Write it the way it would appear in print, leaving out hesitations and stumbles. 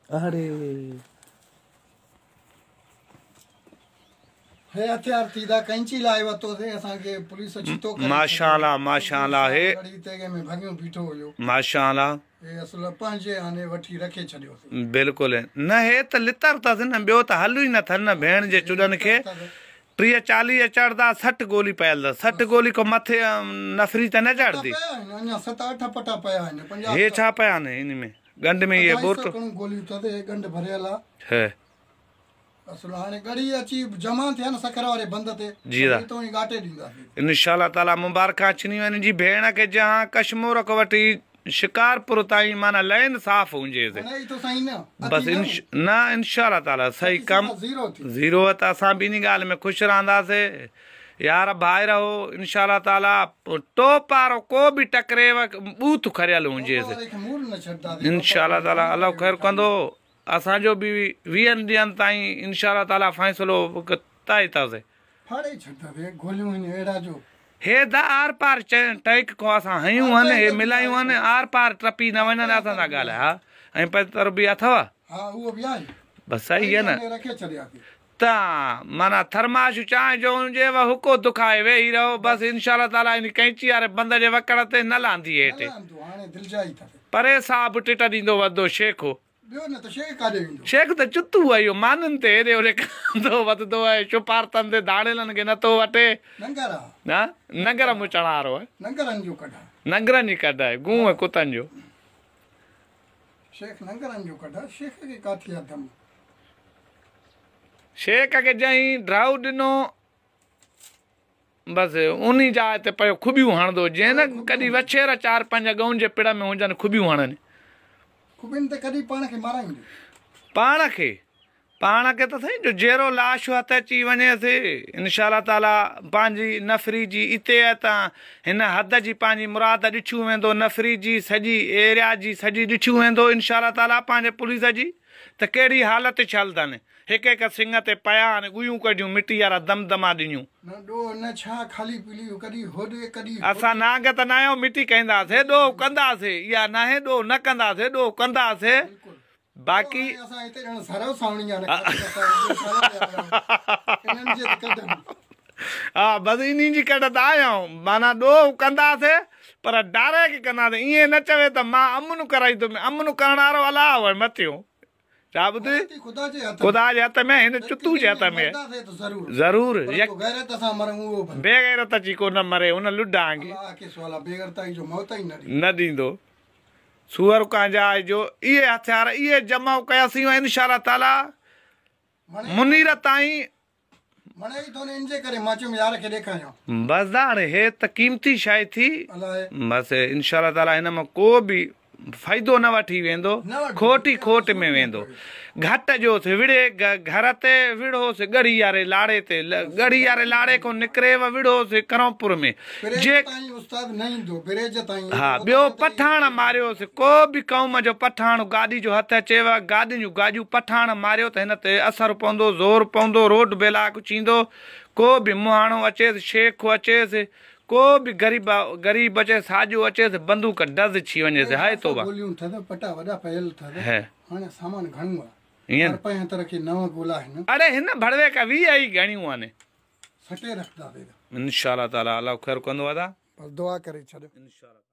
अरे हे हथियार थीदा कैंची लाए वतो थे असा के पुलिस चितो करे माशाल्लाह माशाल्लाह हे गड़ी तेगे में भगियो बीठो हुयो माशाल्लाह हे असल पंहिंजे हाने वठी रखे छडियो थे बिल्कुल न हे त लितर तस न बियो त हलू ही न थन भेण जे चुडन के 30-40 चढ़दा 60 गोली पयल 60 गोली को मथे नफरी त न चढ़दी अन्या 7-8 पटा पया है 50 हे छा पया ने इन में गंड में ये बोट गोली तदे गंड भरियला है असल हाने गड़ी अची जमा थे न सकरा वाले बंद थे जी तो ही गाटे दींदा इंशाल्लाह ताला मुबारक अचनी वन जी भेण के जहां कश्मीर को वटी शिकारपुर ताई माना लाइन साफ हुंजे से नहीं तो सही ना बस ना इंशाल्लाह ताला सही कम जीरो त असा बिनी गाल में खुश रहंदा से यार भाई रहो इंशाल्लाह ताला टॉप पारो को भी टकरे बूथ खरियल हुंजे से इंशाल्लाह ताला अल्लाह खैर कंदो असा जो भी 20 दिन ताई इंशाल्लाह ताला फैसलो ताई तासे फाड़े छटा रे गोलियों ने एड़ा जो हे द आर पार टैक को असा हयूं हन हे मिलायूं हन आर पार ट्रपी न वनन असा ता गाल हां ऐ पर भी अथवा हां वो भी आई बस सही है ना रखे चलिया ता माना थरमाश चाय जो जे वा हुको दुखाए वेही रहो बस इंशाल्लाह ताला इन कैंची यार बंद जे वकड़ ते न लांदी हेठे हाने दिल जाई था परे साहब टिटा दींदो वदो शेखो बियो न तो शेख काडे विंदो शेख त चुतू आयो मानन ते रे ओरे दो वदो है चुपार तंदे दाड़ेलन के न तो वटे नंगरा ना नगर मुचणारो है नंगरन जो कढा नगरन ही कढा है गू है कुतन जो शेख नंगरन जो कढा शेख के काथिया दम शेख के जई ड्राउ दिनो बस उन्हीं जाए ते पयो खुबियूं हणदो जे न कदी वछेरा 4-5 गऊं जे पिड़ा में हुजन खुबियूं हणन खुबिन ते कदी पाण के माराइंदो पाण के तो सही जो जेरो लाश हथ अची वने से इंशाल्लाह ताला पांजी नफरी जी इते ता हिन हद जी पांजी मुराद दिछू वेंदो नफरी जी सजी एरिया जी सजी दिछू वेंदो इंशाल्लाह ताला पांजे पुलिस जी त केड़ी हालत चलदन एक एक सिंग ते पया ने गुयूं कढियूं मिट्टी यारा दमदमा दिनियूं न डो न छा खाली पीली कदी होदे कदी असा नाग त नायो मिट्टी कहंदा से डो कंदा से या नाहे डो न कंदा से डो कंदा से बाकी असा इते जण सरव सावणिया ने इनन जे कदम हां बस इन्हीं जी कढदा आयो माना डो कंदा से पर डारे के कंदा से ये न चवे त मां अमन कराई तो अमन करणारो अलाह मथियो खुदा जे हथ में हिन चुतू जे हथ में जरूर बेगैरत अची को न मरे उन लुडांगी न दींदो सुअर का जाए जो ये हथियार ये जमा कयासी इंशाल्लाह ताला मुनीर ताई बस दाण हे त कीमती शइ थी बस इंशाल्लाह ताला हिन में को भी फायदो न वठी वेंदो खोट में वेंदो घट जो थे विड़े घर ते विड़ो से गड़ी यारे लाड़े ते गड़ी यारे लाड़े को निकरे विड़ो से करमपुर में जे उस्ताद नहीं दो बिरेज ताई हां बियो पठान मारियो से को भी कौम जो पठान गाड़ी जो हथ चेवा गाड़ी जो गाजू पठान मारियो त हिन ते असर पवंदो जोर पवंदो रोड बेला कुचींदो को भी मुहाणो अचे शेख अचे से को भी गरीब बचे साजो अचे से बंदूक डज छी वने से हाय तोबा गोलियों था पटा वडा पयल था है हाने सामान घणो ये पर पे तरह के नव गोला है अरे हिन भड़वे का वी आई घणियो आने सटे रखदा दे इंशाल्लाह ताला अल्लाह खैर कंदो वादा बस दुआ करे छड़ इंशाल्लाह।